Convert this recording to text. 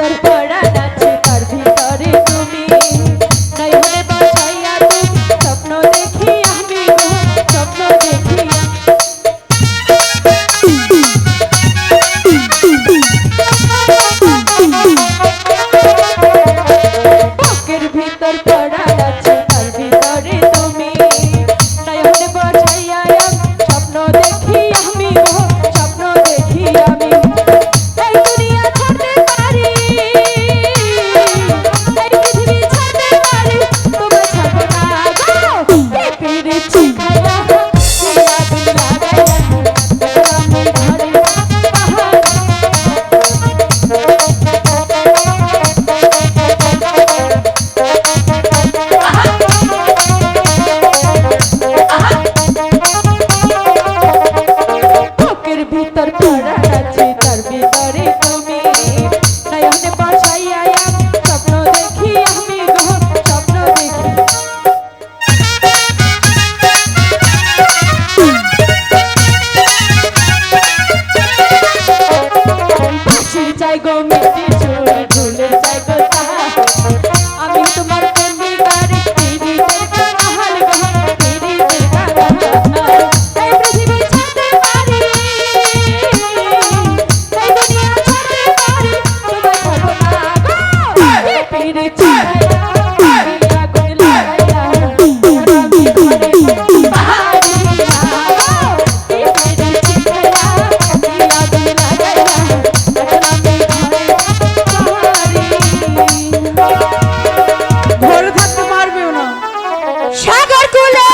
ভিতর পরাণ আছে তার ভিতরে তুমি নয়নে বসাইয়া তুমি স্বপ্ন দেখি আমি গো স্বপ্ন দেখি বুকের ভিতর পরাণ আছে তার ভিতরে তুমি নয়নে বসাইয়া স্বপ্ন দেখি আমি গো স্বপ্ন দেখি আমি এই দুনিয়া ছাড়তে পারি এই পৃথিবী ছাড়তে পারি তোমায় ছাড়বো না গো এই পিরিতি খায়া দিয়া দিল লাগাইয়া আমি ঘরে বুকের ভিতর পরাণ আছে তার ভিতরে তুমি নয়নে বসাইয়া স্বপ্ন দেখি আমি গো স্বপ্ন দেখি হাসির চাই গো মিষ্টি চুল ঝুলের চাই গো তাহা আমি তোমার পন্ডিকারে পিরিতের কাহাল গো পিরিতের কাহাল এই পৃথিবী ছাড়তে পারি এই দুনিয়া ছাড়তে পারি তোমায় ছাড়বো না গো এই পিরিতি ছায়া দিয়া গো লাগাইয়া আমি ঘরে বাহারি না গো এই পিরিতি ছায়া দিয়া গো লাগাইয়া আমি ঘরে বাহারি ধরে থাকতে পারবেও না। সাগর কুলে